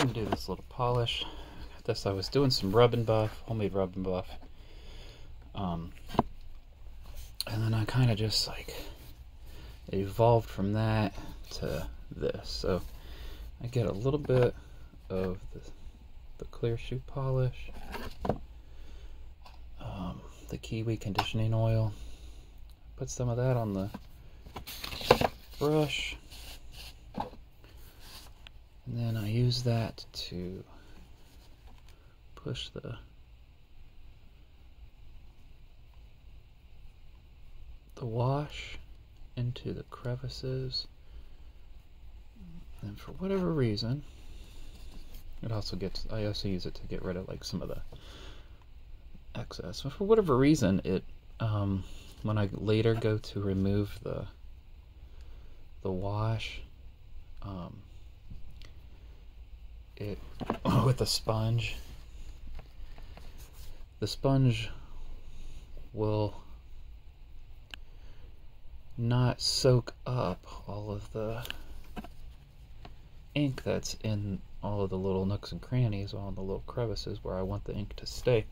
gonna do this little polish. This, I was doing some rub and buff, homemade rub and buff. And then I kind of just like evolved from that to this. So I get a little bit of the clear shoe polish, the kiwi conditioning oil, put some of that on the brush, and then I use that to push the wash into the crevices. And for whatever reason, I also use it to get rid of like some of the excess. But for whatever reason, it when I later go to remove the wash, it with the sponge will not soak up all of the ink that's in all of the little nooks and crannies, all the little crevices where I want the ink to stay.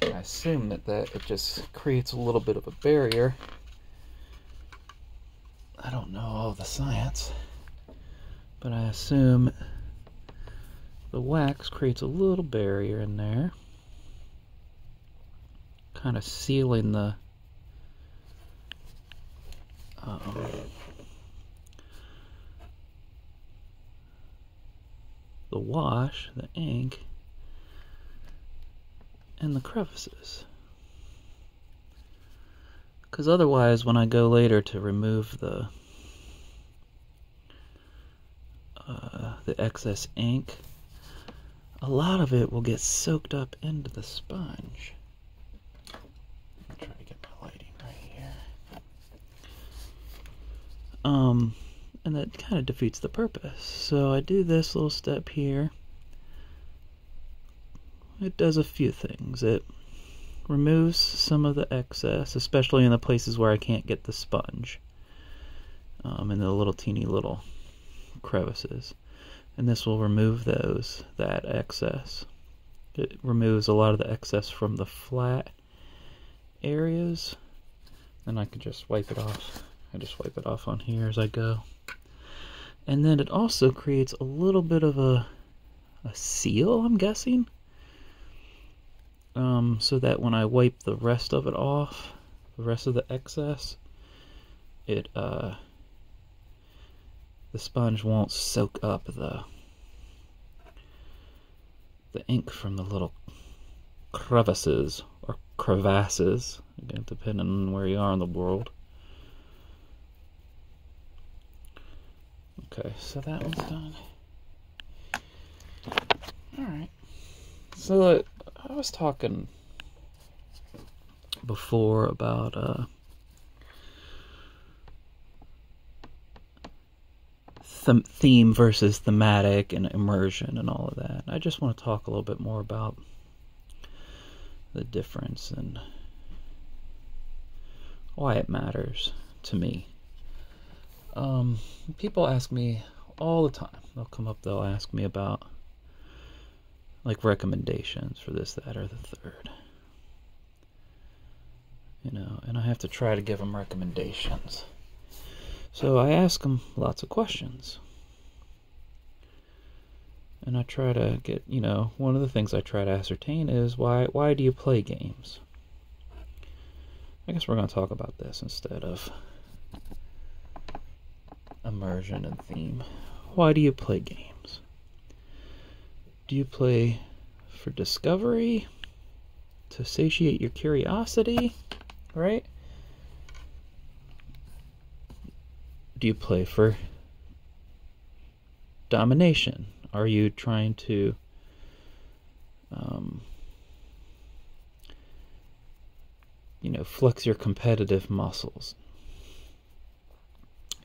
I assume that it just creates a little bit of a barrier. I don't know all the science, but I assume the wax creates a little barrier in there, kind of sealing the wash, the ink, and the crevices. Because otherwise, when I go later to remove the excess ink, a lot of it will get soaked up into the sponge. I'll try to get my lighting right here. And that kind of defeats the purpose. So I do this little step here. It does a few things. It removes some of the excess, especially in the places where I can't get the sponge, in the little teeny little crevices. And this will remove that excess. It removes a lot of the excess from the flat areas. And I can just wipe it off. I just wipe it off on here as I go. And then it also creates a little bit of a seal, I'm guessing. So that when I wipe the rest of it off, the rest of the excess, the sponge won't soak up the ink from the little crevices or crevasses, again, depending on where you are in the world. Okay, so that one's done. Alright. So I was talking before about theme versus thematic and immersion and all of that. I just want to talk a little bit more about the difference and why it matters to me. People ask me all the time. They'll ask me about like recommendations for this, that, or the third. You know, and I have to try to give them recommendations. So I ask them lots of questions. And I try to get, one of the things I try to ascertain is why do you play games? I guess we're going to talk about this instead of immersion and theme. Why do you play games? Do you play for discovery? To satiate your curiosity? Right? Do you play for domination? Are you trying to flex your competitive muscles?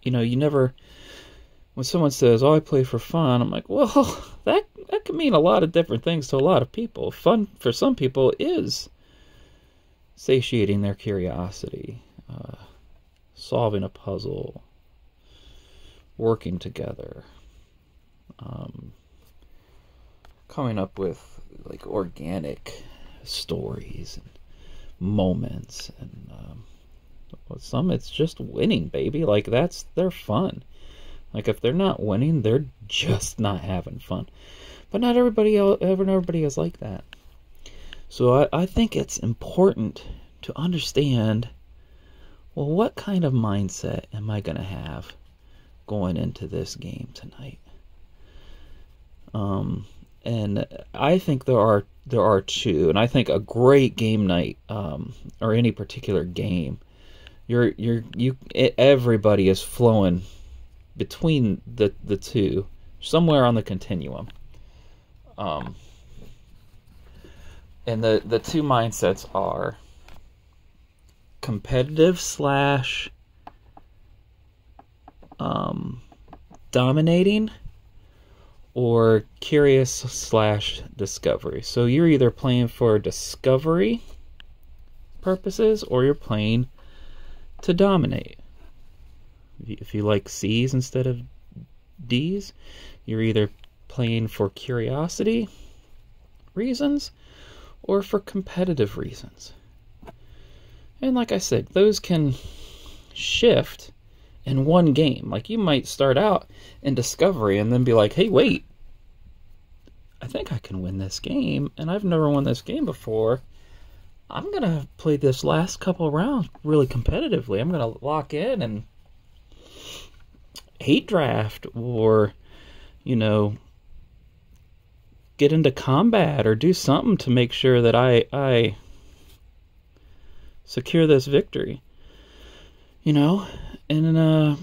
When someone says, "Oh, I play for fun," I'm like, well, that can mean a lot of different things to a lot of people. Fun for some people is satiating their curiosity, solving a puzzle, working together, coming up with like organic stories and moments, and some it's just winning, baby. Like they're fun. Like if they're not winning, they're just not having fun. But not everybody is like that. So I think it's important to understand, well, what kind of mindset am I going to have going into this game tonight? And I think there are two, and I think a great game night, or any particular game, everybody is flowing between the two, somewhere on the continuum. And the two mindsets are competitive slash dominating, or curious slash discovery. So you're either playing for discovery purposes, or you're playing to dominate. If you like C's instead of D's, you're either playing for curiosity reasons or for competitive reasons. And like I said, those can shift in one game. Like you might start out in discovery and then be like, hey, wait, I think I can win this game, and I've never won this game before. I'm going to play this last couple rounds really competitively. I'm going to lock in and hate draft, or, get into combat, or do something to make sure that I secure this victory. And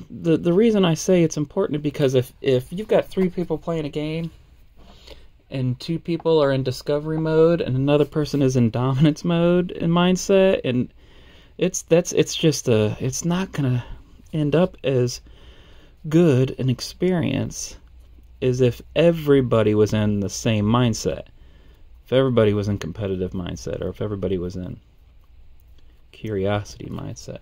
the reason I say it's important is because if you've got 3 people playing a game, and 2 people are in discovery mode, and another person is in dominance mode in mindset, and it's not gonna end up as good an experience as if everybody was in the same mindset. If everybody was in competitive mindset, or if everybody was in curiosity mindset.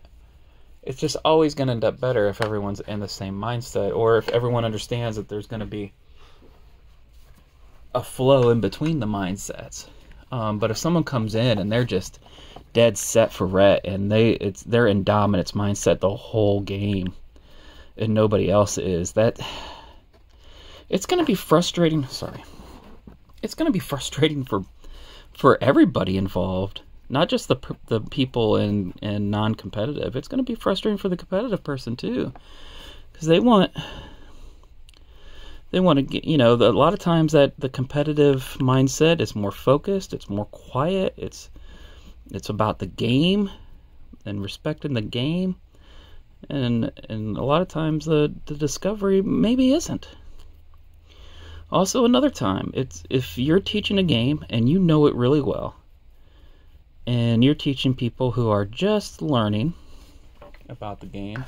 It's just always going to end up better if everyone's in the same mindset, or if everyone understands that there's going to be a flow in between the mindsets. But if someone comes in and they're just dead set for ret, and they're in dominance mindset the whole game, and nobody else is, it's going to be frustrating. It's going to be frustrating for everybody involved, not just the people in non-competitive. It's going to be frustrating for the competitive person too, because they want to get, a lot of times that the competitive mindset is more focused, it's more quiet, it's about the game and respecting the game, and a lot of times the discovery maybe isn't. Also, another time, it's if you're teaching a game and you know it really well, and you're teaching people who are just learning about the game,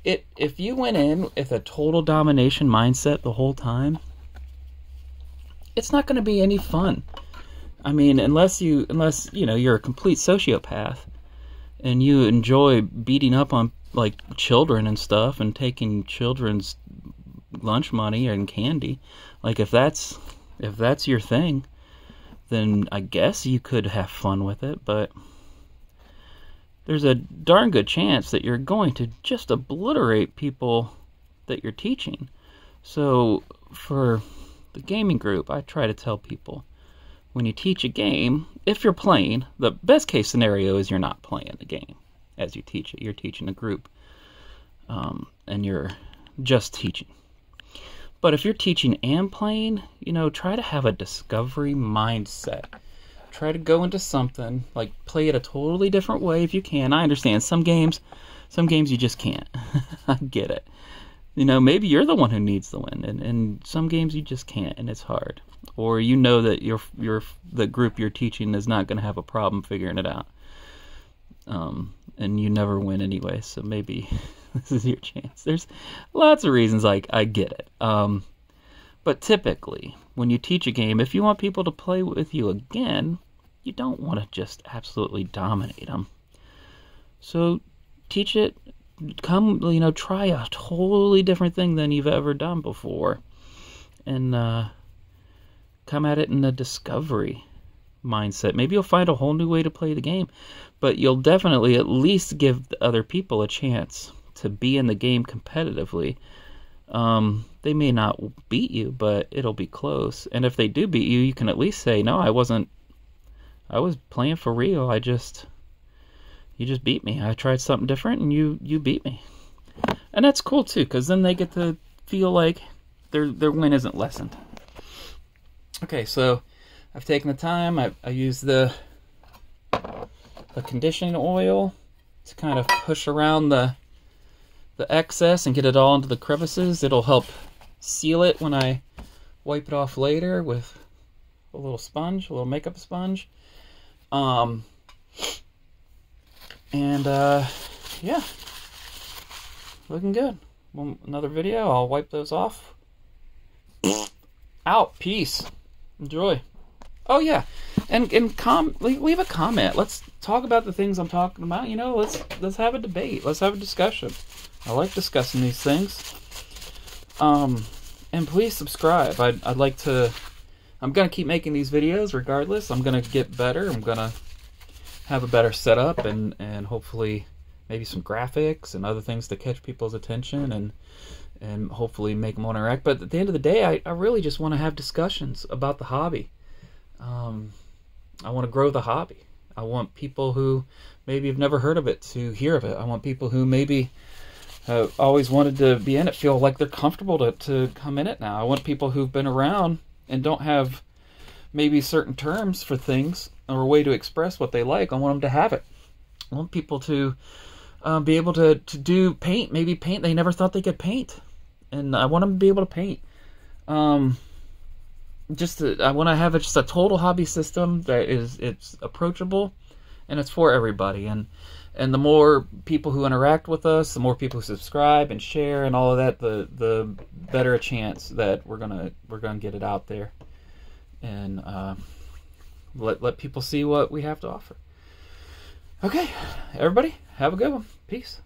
if you went in with a total domination mindset the whole time, it's not going to be any fun. I mean, unless you're a complete sociopath and you enjoy beating up on like children and stuff and taking children's lunch money and candy. Like if that's your thing, then I guess you could have fun with it, but there's a darn good chance that you're going to just obliterate people that you're teaching. So for the gaming group, I try to tell people, when you teach a game, if you're playing, the best case scenario is you're not playing the game as you teach it. You're teaching a group, and you're just teaching. But if you're teaching and playing, try to have a discovery mindset. Try to go into something, like play it a totally different way if you can. I understand some games you just can't. I get it. Maybe you're the one who needs the win, and some games you just can't, and it's hard. Or that the group you're teaching is not going to have a problem figuring it out. And you never win anyway, so maybe this is your chance. There's lots of reasons I get it. But typically, when you teach a game, if you want people to play with you again, you don't want to just absolutely dominate them. So teach it, try a totally different thing than you've ever done before. And come at it in a discovery mindset. Maybe you'll find a whole new way to play the game, but you'll definitely at least give the other people a chance to be in the game competitively. They may not beat you, but it'll be close. And if they do beat you, you can at least say, no, I was playing for real. You just beat me. I tried something different and you beat me. And that's cool too, because then they get to feel like their win isn't lessened. Okay, so I've taken the time. I used the conditioning oil to kind of push around the excess and get it all into the crevices. It'll help seal it when I wipe it off later with a little sponge, a little makeup sponge. Yeah, looking good. Well, another video, I'll wipe those off. Out. Peace. Enjoy. Oh yeah, and leave a comment. Let's talk about the things I'm talking about. You know, let's have a debate. Let's have a discussion. I like discussing these things. And please subscribe. I'd like to. I'm gonna keep making these videos regardless. I'm gonna get better. I'm gonna have a better setup and hopefully maybe some graphics and other things to catch people's attention and hopefully make them interact. But at the end of the day, I really just want to have discussions about the hobby. I want to grow the hobby. I want people who maybe have never heard of it to hear of it. I want people who maybe have always wanted to be in it feel like they're comfortable to come in it now. I want people who've been around and don't have maybe certain terms for things or a way to express what they like. I want them to have it. I want people to be able to do paint, maybe paint they never thought they could paint. And I want them to be able to paint. I want to have just a total hobby system that it's approachable and it's for everybody. And the more people who interact with us, the more people who subscribe and share and all of that, the better a chance that we're gonna get it out there and let people see what we have to offer. Okay, everybody, have a good one. Peace.